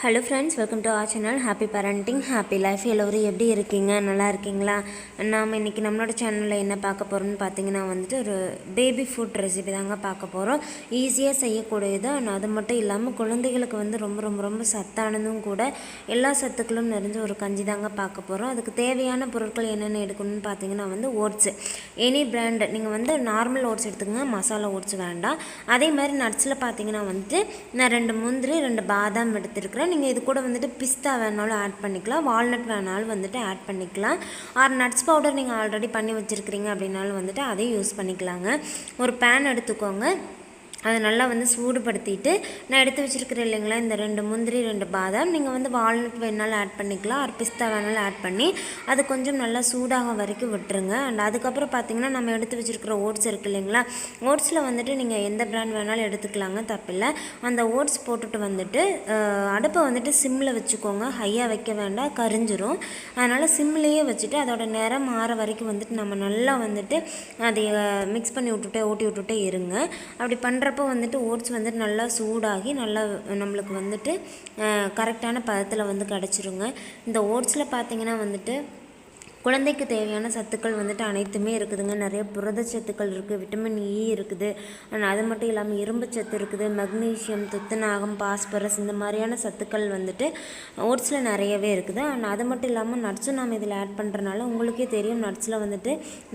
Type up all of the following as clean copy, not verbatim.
Hello friends, welcome to R channel. Happy parenting, happy life. எல்லோரும் எப்படி இருக்கீங்க? நல்லா இருக்கீங்களா? நாம் இன்றைக்கி நம்மளோட சேனலில் என்ன பார்க்க போகிறோம்னு பார்த்தீங்கன்னா ஒரு பேபி ஃபுட் ரெசிபி தாங்க பார்க்க போகிறோம். ஈஸியாக செய்யக்கூடியது. அது மட்டும் இல்லாமல் குழந்தைகளுக்கு ரொம்ப ரொம்ப ரொம்ப சத்தானதும் கூட. எல்லா சத்துக்களும் நிறைஞ்ச ஒரு கஞ்சி தாங்க பார்க்க போகிறோம். அதுக்கு தேவையான பொருட்கள் என்னென்ன எடுக்கணும்னு பார்த்தீங்கன்னா ஓட்ஸு, எனி பிராண்டு. நீங்கள் நார்மல் ஓட்ஸ் எடுத்துக்கோங்க, மசாலா ஓட்ஸ் வேண்டாம். அதே மாதிரி நட்ஸில் பார்த்தீங்கன்னா நான் 2 முந்திரி 2 பாதாம் எடுத்துருக்கிறேன். நீங்கள் இது கூட பிஸ்தா வேணாலும் ஆட் பண்ணிக்கலாம், வால்நட் வேணாலும் ஆட் பண்ணிக்கலாம். ஆர் நட்ஸ் பவுடர் நீங்கள் ஆல்ரெடி பண்ணி வச்சுருக்கிறீங்க அப்படின்னாலும் அதையும் யூஸ் பண்ணிக்கலாங்க. ஒரு பேன் எடுத்துக்கோங்க. அதை நல்லா சூடுபடுத்திட்டு நான் எடுத்து வச்சுருக்கிறேன் இல்லைங்களா, இந்த 2 முந்திரி 2 பாதாம். நீங்கள் வால்நட் வேணாலும் ஆட் பண்ணிக்கலாம், ஒரு பிஸ்தா வேணாலும் ஆட் பண்ணி அது கொஞ்சம் நல்லா சூடாக வரைக்கும் விட்டுருங்க. அண்ட் அதுக்கப்புறம் பார்த்திங்கன்னா நம்ம எடுத்து வச்சுருக்கிற ஓட்ஸ் இருக்குது இல்லைங்களா, ஓட்ஸில் நீங்கள் எந்த பிராண்ட் வேணாலும் எடுத்துக்கலாங்க, தப்பில்லை. அந்த ஓட்ஸ் போட்டுட்டு அடுப்பை சிம்மில் வச்சுக்கோங்க, ஹையாக வைக்க வேண்டாம், கரிஞ்சிரும். அதனால் சிம்லேயே வச்சுட்டு அதோட நிறம் மாற வரைக்கும் நம்ம நல்லா அதை மிக்ஸ் பண்ணி ஊட்டி விட்டுட்டே இருங்க. அப்படி பண்ணுற ஓட்ஸ் நல்லா சூடாகி நல்லா நம்மளுக்கு கரெக்டான பதத்தில் கிடச்சிருங்க. இந்த ஓட்ஸில் பார்த்தீங்கன்னா குழந்தைக்கு தேவையான சத்துக்கள் அனைத்துமே இருக்குதுங்க. நிறைய புரதச்சத்துக்கள் இருக்குது, விட்டமின் இ இருக்குது. அது மட்டும் இல்லாமல் இரும்பு சத்து இருக்குது, மெக்னீஷியம், துத்தநாகம், பாஸ்பரஸ், இந்த மாதிரியான சத்துக்கள் ஓட்ஸில் நிறையவே இருக்குது. அண்ட் அது மட்டும் இல்லாமல் நட்ஸும் நாம் இதில் ஆட் பண்ணுறனால உங்களுக்கே தெரியும், நட்ஸில்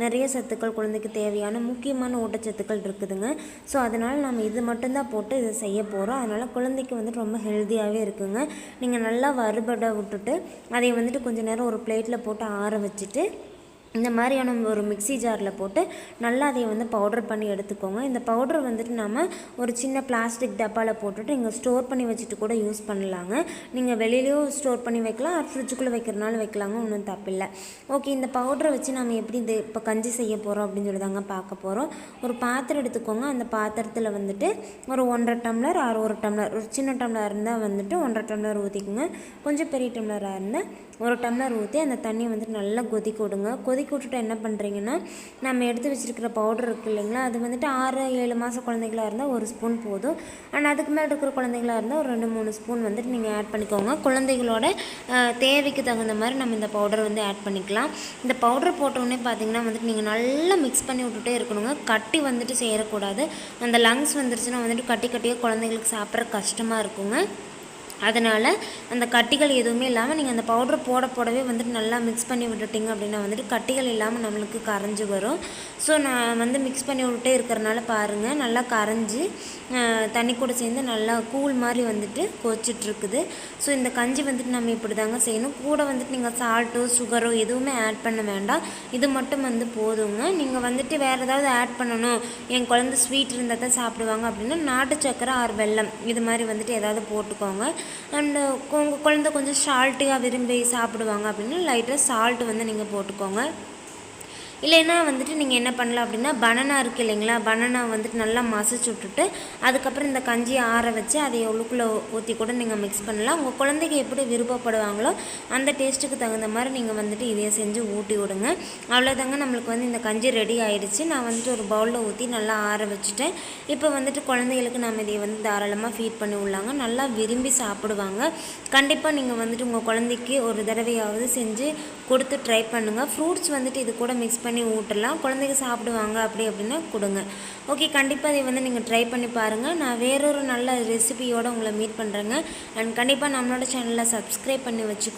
நிறைய சத்துக்கள் குழந்தைக்கு தேவையான முக்கியமான ஊட்டச்சத்துக்கள் இருக்குதுங்க. ஸோ அதனால் நம்ம இது மட்டும்தான் போட்டு இதை செய்ய போகிறோம். அதனால் குழந்தைக்கு ரொம்ப ஹெல்த்தியாகவே இருக்குங்க. நீங்கள் நல்லா வறுபட விட்டுட்டு அதை கொஞ்சம் நேரம் ஒரு பிளேட்டில் போட்டு ஆற வச்சுட்டு இந்த மாதிரியான ஒரு மிக்ஸி ஜாரில் போட்டு நல்லா அதை பவுடர் பண்ணி எடுத்துக்கோங்க. இந்த பவுடர் நம்ம ஒரு சின்ன பிளாஸ்டிக் டப்பாவில் போட்டுட்டு நீங்கள் ஸ்டோர் பண்ணி வச்சுட்டு கூட யூஸ் பண்ணலாங்க. நீங்கள் வெளியிலையும் ஸ்டோர் பண்ணி வைக்கலாம், ஃப்ரிட்ஜுக்குள்ளே வைக்கிறனாலும் வைக்கலாங்க, ஒன்றும் தப்பில்லை. ஓகே, இந்த பவுடரை வச்சு நம்ம எப்படி இப்போ கஞ்சி செய்ய போகிறோம் அப்படின்னு சொல்லி தாங்க பார்க்க போகிறோம். ஒரு பாத்திரம் எடுத்துக்கோங்க. அந்த பாத்திரத்தில் ஒரு 1.5 டம்ளர் ஆர் 1 டம்ளர், ஒரு சின்ன டம்ளர் இருந்தால் 1.5 டம்ளர் ஊற்றிக்குங்க. கொஞ்சம் பெரிய டம்ளராக இருந்தால் 1 டம்ளர் ஊற்றி அந்த தண்ணியை நல்லா கொதிக்க விடுங்க. கொதிக்க விட்டுட்டு என்ன பண்ணுறீங்கன்னா, நம்ம எடுத்து வச்சுருக்கிற பவுடர் இருக்குது இல்லைங்களா, அது 6-7 மாத குழந்தைகளாக இருந்தால் 1 ஸ்பூன் போதும். அண்ட் அதுக்கு மேலே இருக்கிற குழந்தைகளாக இருந்தால் ஒரு 2-3 ஸ்பூன் நீங்கள் ஆட் பண்ணிக்கோங்க. குழந்தைகளோட தேவைக்கு தகுந்த மாதிரி நம்ம இந்த பவுடர் ஆட் பண்ணிக்கலாம். இந்த பவுடர் போட்டோடனே பார்த்தீங்கன்னா நீங்கள் நல்லா மிக்ஸ் பண்ணி விட்டுட்டே இருக்கணுங்க. கட்டி சேரக்கூடாது. அந்த லங்ஸ் வந்துருச்சுன்னா கட்டி கட்டியாக குழந்தைங்களுக்கு சாப்பிட்ற கஷ்டமாக இருக்குங்க. அதனால் அந்த கட்டிகள் எதுவுமே இல்லாமல் நீங்கள் அந்த பவுடர் போடவே நல்லா மிக்ஸ் பண்ணி விட்டுட்டிங்க அப்படின்னா கட்டிகள் இல்லாமல் நம்மளுக்கு கரைஞ்சி வரும். ஸோ நான் மிக்ஸ் பண்ணி விட்டுட்டே இருக்கிறனால பாருங்கள், நல்லா கரைஞ்சி தண்ணி கூட சேர்ந்து நல்லா கூழ் மாதிரி கொச்சிட்ருக்குது. ஸோ இந்த கஞ்சி நம்ம இப்படி தாங்க செய்யணும். கூட நீங்கள் சால்ட்டோ சுகரோ எதுவுமே ஆட் பண்ண வேண்டாம். இது மட்டும் போதுங்க. நீங்கள் வேறு ஏதாவது ஆட் பண்ணணும், என் குழந்தை ஸ்வீட் இருந்தால் தான் சாப்பிடுவாங்க அப்படின்னா நாட்டு சக்கரை ஆர் வெல்லம் இது மாதிரி ஏதாவது போட்டுக்கோங்க. அண்டு உங்கள் குழந்தை கொஞ்சம் சால்ட்டியாக விரும்பி சாப்பிடுவாங்க அப்படின்னா லைட்டாக சால்ட்டு நீங்கள் போட்டுக்கோங்க. இல்லைன்னா நீங்கள் என்ன பண்ணலாம் அப்படின்னா, பனானா இருக்குது இல்லைங்களா, பனானா நல்லா மசிச்சு விட்டுட்டு அதுக்கப்புறம் இந்த கஞ்சியை ஆற வச்சு அதை உள்ளுக்குள்ளே ஊற்றி கூட நீங்கள் மிக்ஸ் பண்ணலாம். உங்கள் குழந்தைக்கு எப்படி விருப்பப்படுவாங்களோ அந்த டேஸ்ட்டுக்கு தகுந்த மாதிரி நீங்கள் இதையை செஞ்சு ஊட்டி விடுங்க. அவ்வளோதாங்க, நம்மளுக்கு இந்த கஞ்சி ரெடி ஆகிடுச்சு. நான் ஒரு பவுலில் ஊற்றி நல்லா ஆற வச்சுட்டேன். இப்போ குழந்தைகளுக்கு நம்ம இதை தாராளமாக ஃபீட் பண்ணி விடலாங்க. நல்லா விரும்பி சாப்பிடுவாங்க. கண்டிப்பாக நீங்கள் உங்கள் குழந்தைக்கு ஒரு தடவையாவது செஞ்சு கொடுத்து ட்ரை பண்ணுங்கள். ஃப்ரூட்ஸ் இது கூட மிக்ஸ் பண்ணி ஊட்டலாம், குழந்தைங்க சாப்பிடுவாங்க. அப்படின்னா கொடுங்க. ஓகே, கண்டிப்பாக இதை நீங்கள் ட்ரை பண்ணி பாருங்கள். நான் வேறொரு நல்ல ரெசிபியோடு உங்களை மீட் பண்ணுறேங்க. அண்ட் கண்டிப்பாக நம்மளோட சேனலில் சப்ஸ்கிரைப் பண்ணி வச்சுக்கோங்க.